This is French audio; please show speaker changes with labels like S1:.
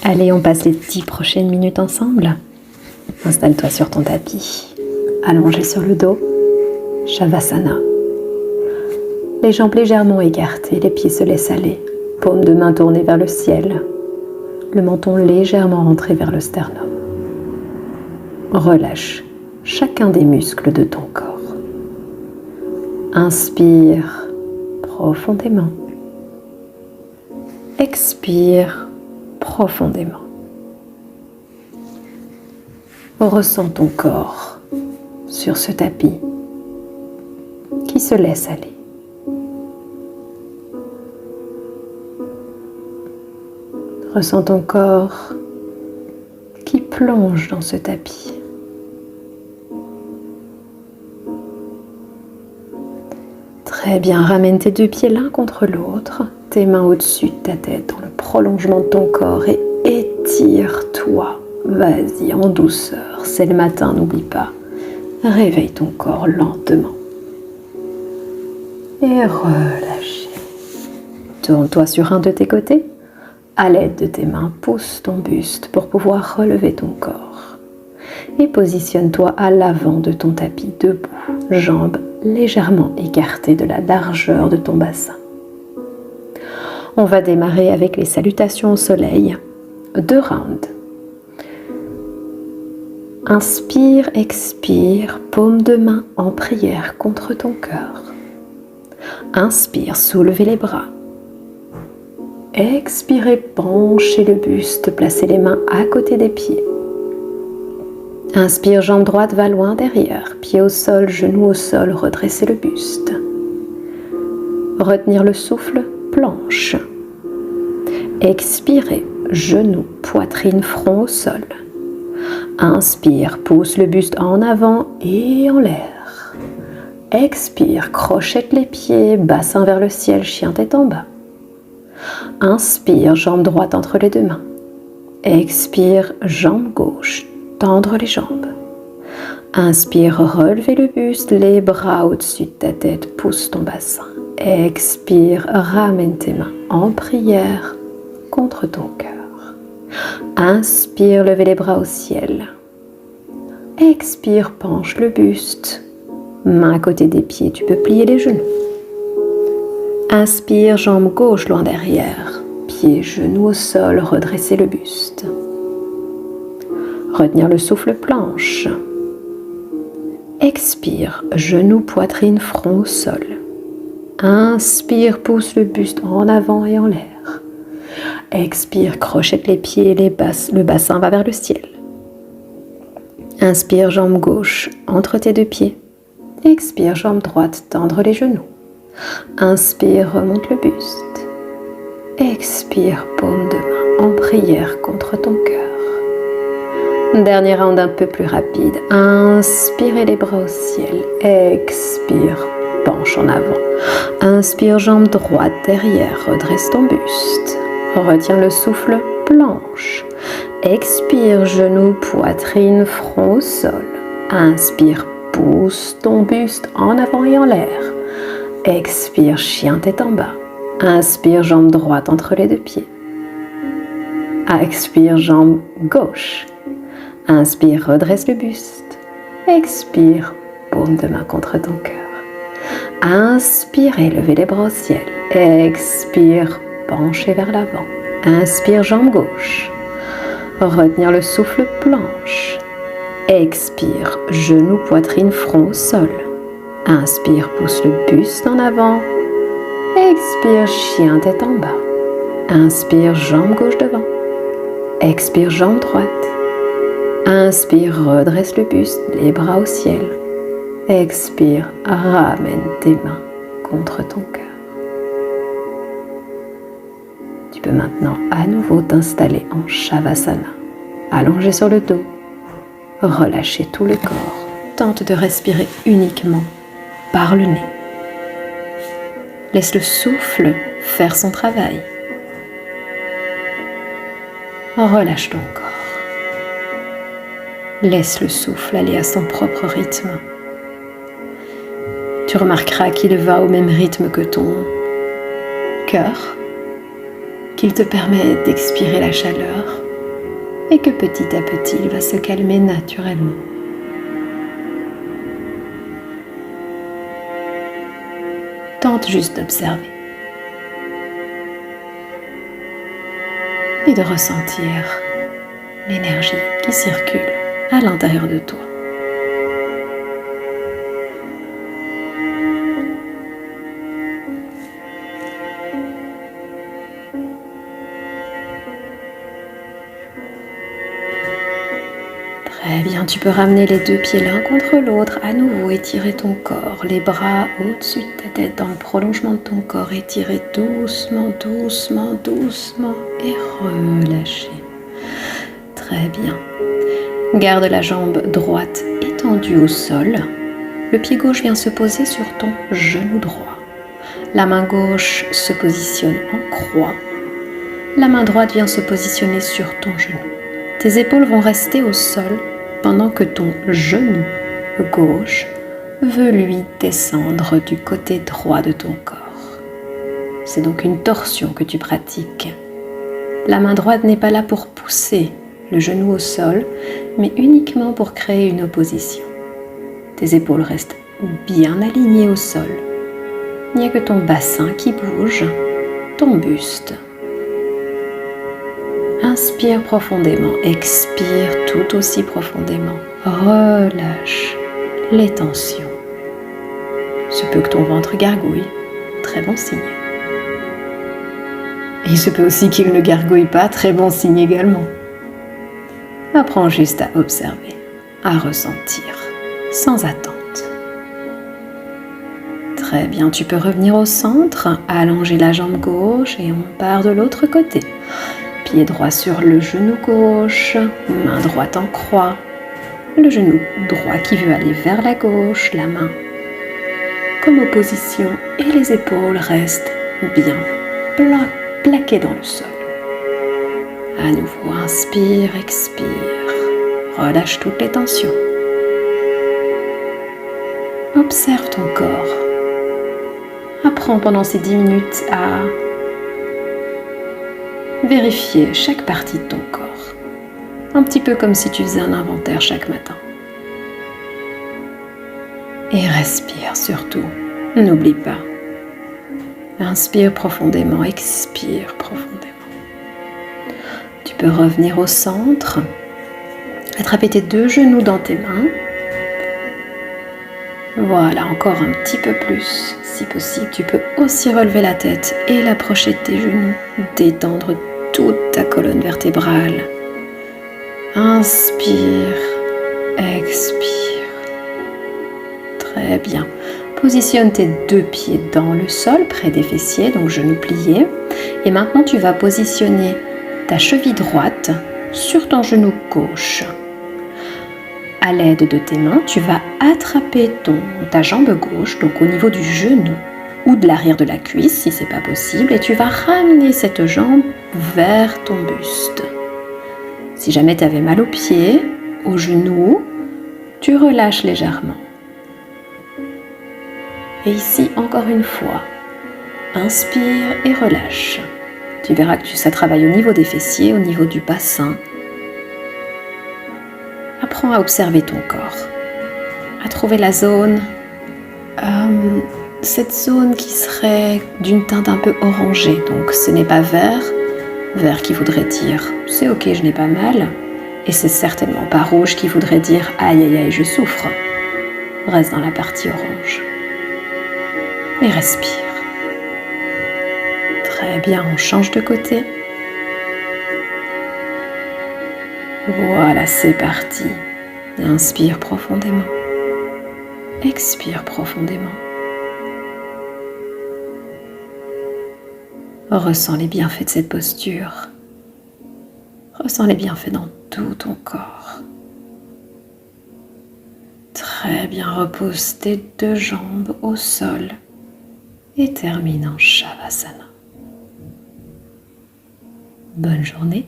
S1: Allez, on passe les 10 prochaines minutes ensemble. Installe-toi sur ton tapis, allongé sur le dos, Shavasana. Les jambes légèrement écartées, les pieds se laissent aller, paumes de main tournées vers le ciel, le menton légèrement rentré vers le sternum. Relâche chacun des muscles de ton corps. Inspire profondément. Expire profondément. Ressens ton corps sur ce tapis qui se laisse aller. Ressens ton corps qui plonge dans ce tapis. Très bien, ramène tes deux pieds l'un contre l'autre, tes mains au-dessus de ta tête dans le prolongement de ton corps et étire-toi. Vas-y, en douceur, c'est le matin, n'oublie pas. Réveille ton corps lentement. Et relâchez. Tourne-toi sur un de tes côtés. À l'aide de tes mains, pousse ton buste pour pouvoir relever ton corps. Et positionne-toi à l'avant de ton tapis, debout, jambes légèrement écartées de la largeur de ton bassin. On va démarrer avec les salutations au soleil. 2 rounds. Inspire, expire, paume de main en prière contre ton cœur. Inspire, soulevez les bras. Expirez, penchez le buste, placez les mains à côté des pieds. Inspire, jambe droite va loin derrière, pied au sol, genou au sol, redressez le buste. Retenir le souffle, planche. Expirez, genou, poitrine, front au sol. Inspire, pousse le buste en avant et en l'air. Expire, crochette les pieds, bassin vers le ciel, chien tête en bas. Inspire, jambe droite entre les deux mains. Expire, jambe gauche, tendre les jambes. Inspire, relevez le buste, les bras au-dessus de ta tête, pousse ton bassin. Expire, ramène tes mains en prière contre ton cœur. Inspire, levez les bras au ciel. Expire, penche le buste. Main à côté des pieds, tu peux plier les genoux. Inspire, jambe gauche loin derrière. Pieds, genoux au sol, redressez le buste. Retenir le souffle, planche. Expire, genoux, poitrine, front au sol. Inspire, pousse le buste en avant et en l'air. Expire, crochette les pieds, le bassin va vers le ciel. Inspire, jambe gauche entre tes deux pieds. Expire, jambe droite, tendre les genoux. Inspire, remonte le buste. Expire, paume de main en prière contre ton cœur. Dernier round un peu plus rapide. Inspirez les bras au ciel. Expire, penche en avant. Inspire, jambe droite derrière, redresse ton buste. Retiens le souffle, planche. Expire, genou, poitrine, front au sol. Inspire, pousse ton buste en avant et en l'air. Expire, chien tête en bas. Inspire, jambe droite entre les deux pieds. Expire, jambe gauche. Inspire, redresse le buste. Expire, paume de main contre ton cœur. Inspirez, levez les bras au ciel. Expire, penchez vers l'avant. Inspire, jambe gauche. Retenir le souffle, planche. Expire, genou, poitrine, front au sol. Inspire, pousse le buste en avant. Expire, chien tête en bas. Inspire, jambe gauche devant. Expire, jambe droite. Inspire, redresse le buste, les bras au ciel. Expire, ramène tes mains contre ton cœur. Tu peux maintenant à nouveau t'installer en Shavasana. Allongé sur le dos, relâcher tout le corps. Tente de respirer uniquement par le nez. Laisse le souffle faire son travail. Relâche ton corps. Laisse le souffle aller à son propre rythme. Tu remarqueras qu'il va au même rythme que ton cœur, qu'il te permet d'expirer la chaleur et que petit à petit, il va se calmer naturellement. Tente juste d'observer et de ressentir l'énergie qui circule à l'intérieur de toi. Très bien, tu peux ramener les deux pieds l'un contre l'autre, à nouveau étirer ton corps, les bras au-dessus de ta tête dans le prolongement de ton corps, étirer doucement, doucement, doucement et relâcher. Très bien. Garde la jambe droite étendue au sol. Le pied gauche vient se poser sur ton genou droit. La main gauche se positionne en croix. La main droite vient se positionner sur ton genou. Tes épaules vont rester au sol pendant que ton genou gauche veut lui descendre du côté droit de ton corps. C'est donc une torsion que tu pratiques. La main droite n'est pas là pour pousser le genou au sol, mais uniquement pour créer une opposition. Tes épaules restent bien alignées au sol. Il n'y a que ton bassin qui bouge, ton buste. Inspire profondément, expire tout aussi profondément. Relâche les tensions. Il se peut que ton ventre gargouille, très bon signe. Et il se peut aussi qu'il ne gargouille pas, très bon signe également. Apprends juste à observer, à ressentir, sans attente. Très bien, tu peux revenir au centre, allonger la jambe gauche et on part de l'autre côté. Pied droit sur le genou gauche, main droite en croix, le genou droit qui veut aller vers la gauche, la main comme opposition et les épaules restent bien plaquées dans le sol. À nouveau, inspire, expire, relâche toutes les tensions. Observe ton corps. Apprends pendant ces 10 minutes à vérifier chaque partie de ton corps, un petit peu comme si tu faisais un inventaire chaque matin. Et respire surtout, n'oublie pas. Inspire profondément, expire profondément. Tu peux revenir au centre, attraper tes deux genoux dans tes mains. Voilà, encore un petit peu plus. Si possible, tu peux aussi relever la tête et l'approcher de tes genoux, détendre toute ta colonne vertébrale. Inspire, expire. Très bien. Positionne tes deux pieds dans le sol, près des fessiers, donc genoux pliés. Et maintenant, tu vas positionner ta cheville droite sur ton genou gauche. À l'aide de tes mains, tu vas attraper ta jambe gauche, donc au niveau du genou ou de l'arrière de la cuisse si c'est pas possible, et tu vas ramener cette jambe vers ton buste. Si jamais tu avais mal aux pieds, aux genoux, tu relâches légèrement. Et ici, encore une fois, inspire et relâche. Tu verras que ça travaille au niveau des fessiers, au niveau du bassin. Apprends à observer ton corps, à trouver la zone, cette zone qui serait d'une teinte un peu orangée. Donc ce n'est pas vert qui voudrait dire c'est ok, je n'ai pas mal, et c'est certainement pas rouge qui voudrait dire aïe aïe aïe, je souffre. Reste dans la partie orange et respire. Très bien, on change de côté. Voilà, c'est parti. Inspire profondément. Expire profondément. Ressens les bienfaits de cette posture. Ressens les bienfaits dans tout ton corps. Très bien, repose tes deux jambes au sol et termine en Shavasana. Bonne journée.